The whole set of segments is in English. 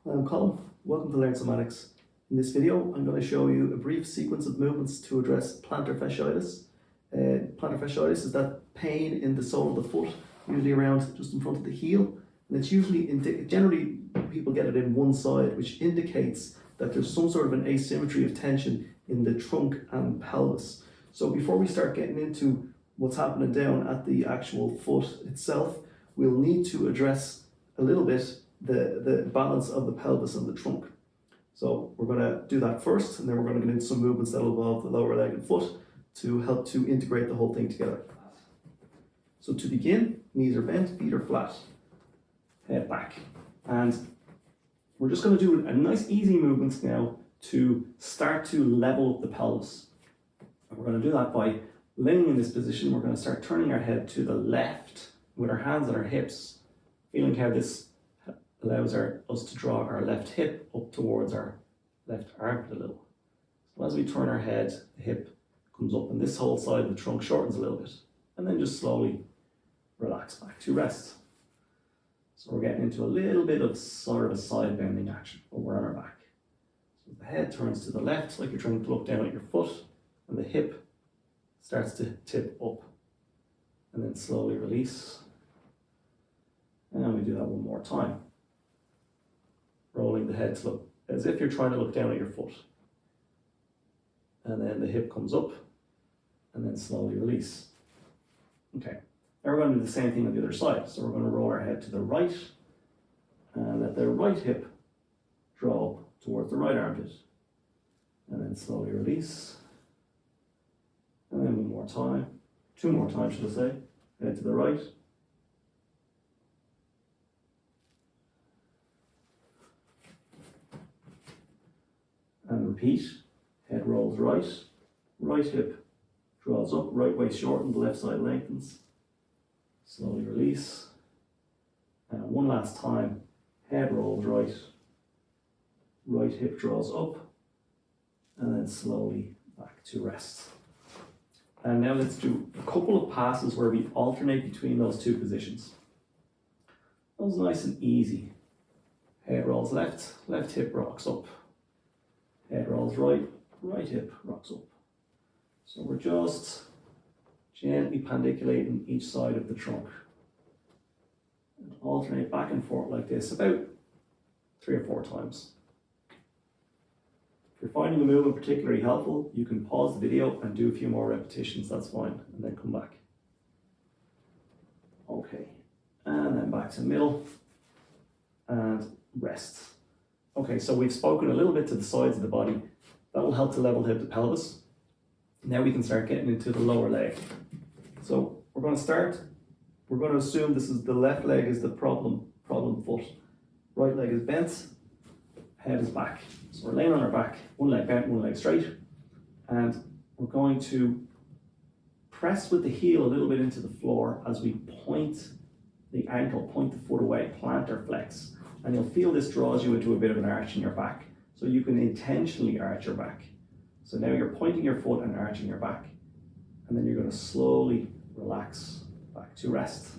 I'm Colin. Welcome to Learnsomatics. In this video, I'm going to show you a brief sequence of movements to address plantar fasciitis. Plantar fasciitis is that pain in the sole of the foot, usually around just in front of the heel, and it's usually generally people get it in one side, which indicates that there's some sort of an asymmetry of tension in the trunk and pelvis. So before we start getting into what's happening down at the actual foot itself, we'll need to address a little bit the balance of the pelvis and the trunk. So we're going to do that first, and then we're going to get into some movements that will involve the lower leg and foot to help to integrate the whole thing together. So to begin, knees are bent, feet are flat, head back. And we're just going to do a nice easy movement now to start to level up the pelvis. And we're going to do that by laying in this position. We're going to start turning our head to the left with our hands on our hips, feeling how this allows us to draw our left hip up towards our left armpit a little. So as we turn our head, the hip comes up and this whole side of the trunk shortens a little bit, and then just slowly relax back to rest. So we're getting into a little bit of sort of a side bending action, but we're on our back. So the head turns to the left like you're trying to look down at your foot, and the hip starts to tip up, and then slowly release. And we do that one more time. Rolling the head to look as if you're trying to look down at your foot. And then the hip comes up and then slowly release. Okay, now we're going to do the same thing on the other side. So we're going to roll our head to the right and let the right hip draw up towards the right armpit. And then slowly release. And then one more time, two more times should I say, head to the right. And repeat, head rolls right, right hip draws up, right waist shortened, the left side lengthens. Slowly release. And one last time, head rolls right, right hip draws up, and then slowly back to rest. And now let's do a couple of passes where we alternate between those two positions. That was nice and easy. Head rolls left, left hip rocks up. Head rolls right, right hip rocks up. So we're just gently pandiculating each side of the trunk. And alternate back and forth like this about 3 or 4 times. If you're finding the movement particularly helpful, you can pause the video and do a few more repetitions, that's fine, and then come back. Okay, and then back to the middle, and rest. Okay, so we've spoken a little bit to the sides of the body. That will help to level the pelvis. Now we can start getting into the lower leg. So we're going to assume this is the left leg is the problem foot. Right leg is bent, head is back. So we're laying on our back, one leg bent, one leg straight. And we're going to press with the heel a little bit into the floor as we point the ankle, point the foot away, plantar flex. And you'll feel this draws you into a bit of an arch in your back. So you can intentionally arch your back. So now you're pointing your foot and arching your back. And then you're going to slowly relax back to rest.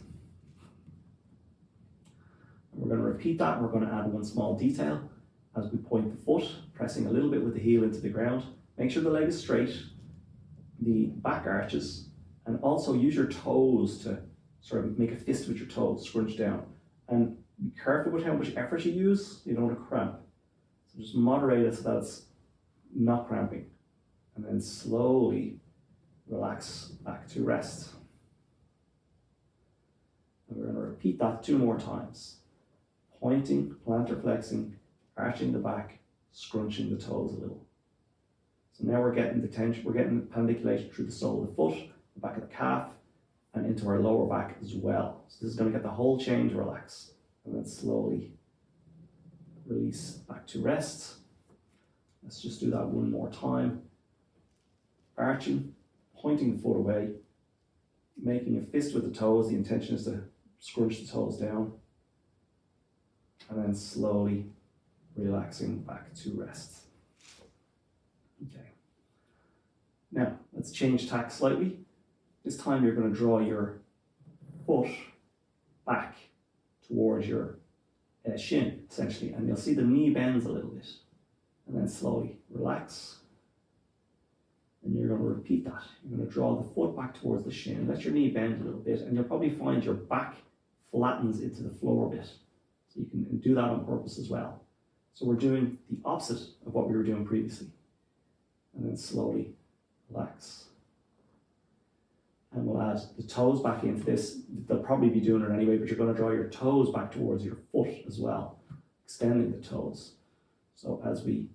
And we're going to repeat that. And we're going to add one small detail as we point the foot, pressing a little bit with the heel into the ground. Make sure the leg is straight, the back arches, and also use your toes to sort of make a fist with your toes, scrunch down. And be careful with how much effort you use, you don't want to cramp. So just moderate it so that it's not cramping. And then slowly relax back to rest. And we're going to repeat that 2 more times. Pointing, plantar flexing, arching the back, scrunching the toes a little. So now we're getting the tension, we're getting the pandiculation through the sole of the foot, the back of the calf, and into our lower back as well. So this is going to get the whole chain to relax. And then slowly release back to rest. Let's just do that one more time. Arching, pointing the foot away, making a fist with the toes. The intention is to scrunch the toes down. And then slowly relaxing back to rest. Okay. Now, let's change tack slightly. This time you're going to draw your foot back towards your shin, essentially, and you'll see the knee bends a little bit. And then slowly relax. And you're going to repeat that. You're going to draw the foot back towards the shin, let your knee bend a little bit, and you'll probably find your back flattens into the floor a bit. So you can do that on purpose as well. So we're doing the opposite of what we were doing previously. And then slowly relax. And we'll add the toes back into this. They'll probably be doing it anyway, but you're going to draw your toes back towards your foot as well, extending the toes. So as we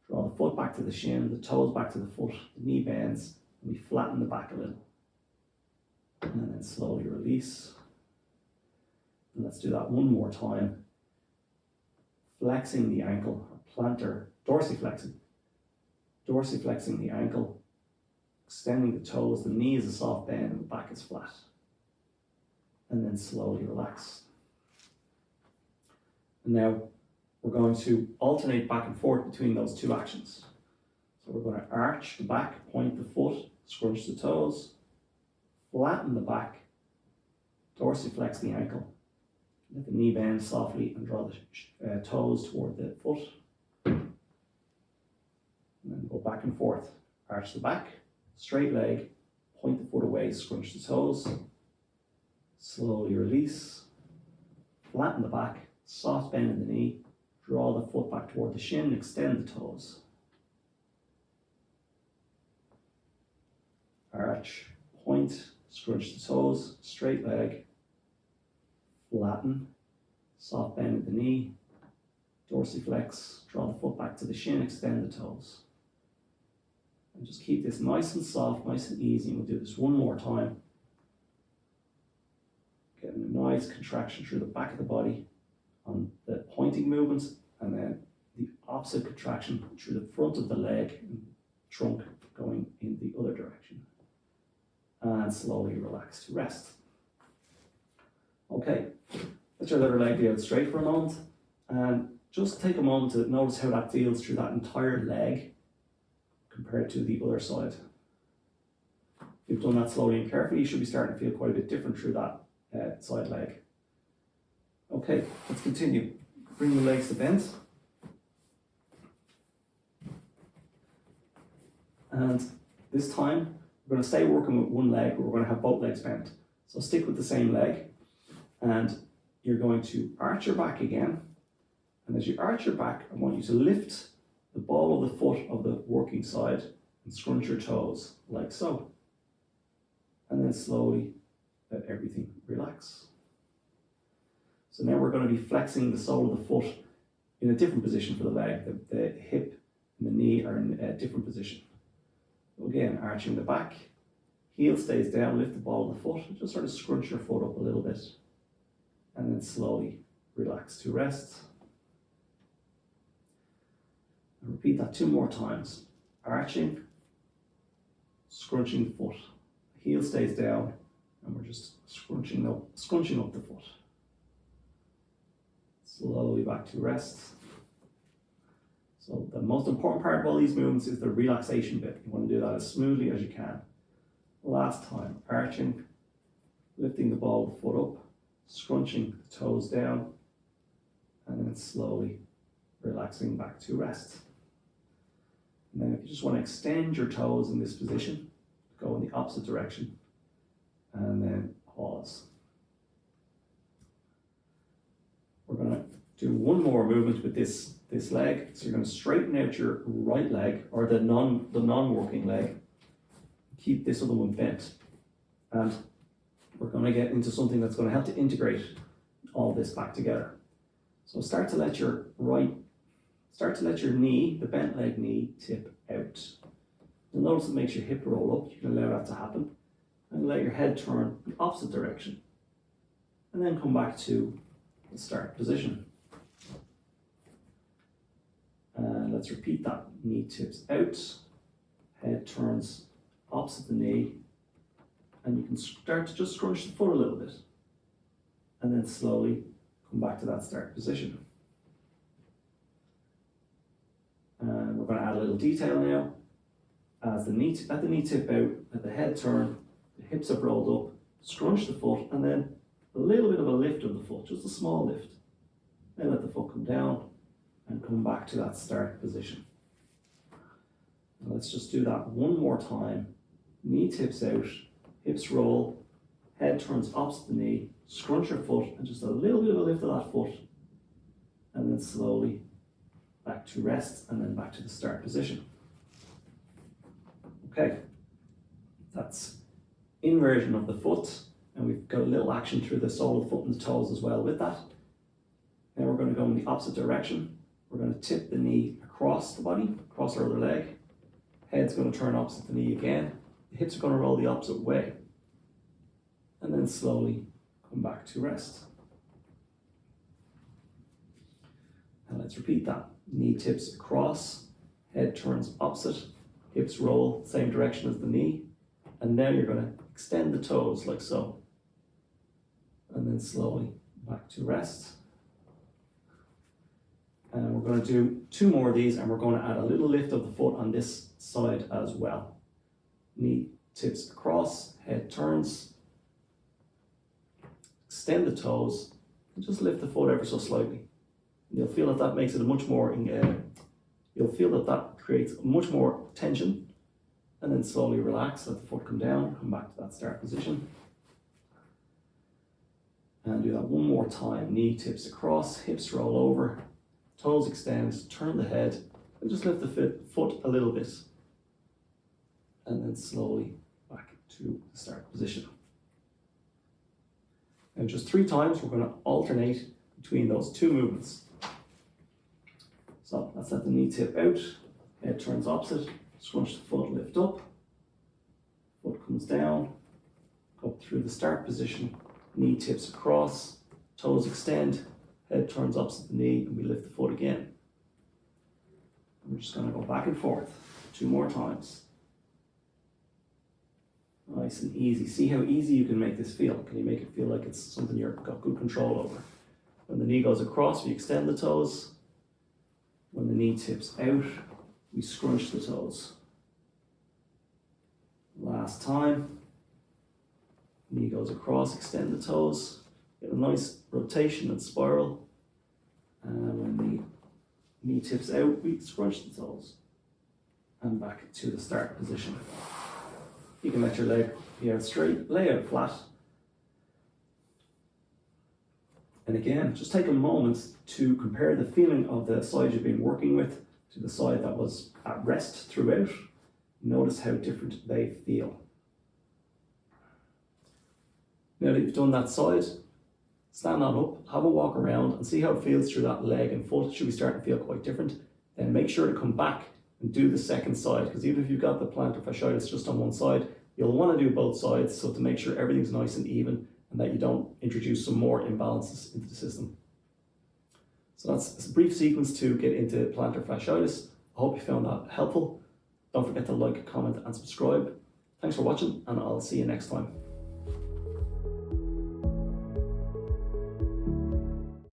draw the foot back to the shin, the toes back to the foot, the knee bends, and we flatten the back a little. And then slowly release. And let's do that one more time. Flexing the ankle, dorsiflexing the ankle, extending the toes, the knee is a soft bend and the back is flat. And then slowly relax. And now we're going to alternate back and forth between those two actions. So we're going to arch the back, point the foot, scrunch the toes, flatten the back, dorsiflex the ankle, let the knee bend softly and draw the toes toward the foot. And then go back and forth. Arch the back, straight leg, point the foot away, scrunch the toes, slowly release, flatten the back, soft bend in the knee, draw the foot back toward the shin, extend the toes. Arch, point, scrunch the toes, straight leg, flatten, soft bend at the knee, dorsiflex, draw the foot back to the shin, extend the toes. And just keep this nice and soft, nice and easy, and we'll do this one more time. Getting a nice contraction through the back of the body on the pointing movements, and then the opposite contraction through the front of the leg and trunk going in the other direction. And slowly relax to rest. Okay, let your other leg be out straight for a moment, and just take a moment to notice how that feels through that entire leg compared to the other side. If you've done that slowly and carefully, you should be starting to feel quite a bit different through that side leg. Okay, let's continue. Bring the legs to bend. And this time, we're going to stay working with one leg, but we're going to have both legs bent. So stick with the same leg, and you're going to arch your back again. And as you arch your back, I want you to lift the ball of the foot of the working side and scrunch your toes, like so. And then slowly let everything relax. So now we're going to be flexing the sole of the foot in a different position for the leg. The hip and the knee are in a different position. So again, arching the back, heel stays down, lift the ball of the foot, and just sort of scrunch your foot up a little bit. And then slowly relax to rest. And repeat that 2 more times. Arching, scrunching the foot, heel stays down, and we're just scrunching up the foot. Slowly back to rest. So the most important part of all these movements is the relaxation bit. You want to do that as smoothly as you can. Last time, arching, lifting the ball of the foot up, scrunching the toes down, and then slowly relaxing back to rest. And then if you just want to extend your toes in this position, go in the opposite direction, and then pause. We're going to do one more movement with this leg. So you're going to straighten out your right leg, or the non-working leg. Keep this other one bent. And we're going to get into something that's going to help to integrate all this back together. So start to let your knee, the bent leg knee, tip out. You'll notice it makes your hip roll up. You can allow that to happen. And let your head turn the opposite direction. And then come back to the start position. And let's repeat that. Knee tips out, head turns opposite the knee, and you can start to just scrunch the foot a little bit. And then slowly come back to that start position. And we're going to add a little detail now. As let the knee tip out, let the head turn, the hips have rolled up, scrunch the foot, and then a little bit of a lift of the foot, just a small lift. Then let the foot come down and come back to that start position. Now let's just do that one more time. Knee tips out, hips roll, head turns opposite the knee, scrunch your foot and just a little bit of a lift of that foot, and then slowly back to rest and then back to the start position. Okay, that's inversion of the foot, and we've got a little action through the sole of the foot and the toes as well with that. Now we're going to go in the opposite direction. We're going to tip the knee across the body, across our other leg. Head's going to turn opposite the knee again. The hips are going to roll the opposite way. And then slowly come back to rest. And let's repeat that. Knee tips across, head turns opposite, hips roll same direction as the knee. And now you're going to extend the toes like so. And then slowly back to rest. And we're going to do 2 more of these, and we're going to add a little lift of the foot on this side as well. Knee tips across, head turns, extend the toes, and just lift the foot ever so slightly. You'll feel that makes it much more, you'll feel that creates much more tension, and then slowly relax, let the foot come down, come back to that start position. And do that one more time. Knee tips across, hips roll over, toes extend, turn the head, and just lift the foot a little bit. And then slowly back to the start position. And just 3 times, we're going to alternate between those 2 movements. So let's let the knee tip out, head turns opposite, scrunch the foot, lift up, foot comes down, up through the start position, knee tips across, toes extend, head turns opposite the knee, and we lift the foot again. And we're just going to go back and forth 2 more times. Nice and easy. See how easy you can make this feel. Can you make it feel like it's something you've got good control over? When the knee goes across, we extend the toes. When the knee tips out, we scrunch the toes. Last time. Knee goes across, extend the toes. Get a nice rotation and spiral. And when the knee tips out, we scrunch the toes. And back to the start position. You can let your leg be out straight, lay out flat. And again, just take a moment to compare the feeling of the side you've been working with to the side that was at rest throughout. Notice how different they feel. Now that you've done that side, stand on up, have a walk around and see how it feels through that leg and foot. Should be starting to feel quite different. Then make sure to come back and do the second side, because even if you've got the plantar fasciitis just on one side, you'll want to do both sides, so to make sure everything's nice and even and that you don't introduce some more imbalances into the system. So that's a brief sequence to get into plantar fasciitis. I hope you found that helpful. Don't forget to like, comment and subscribe. Thanks for watching, and I'll see you next time.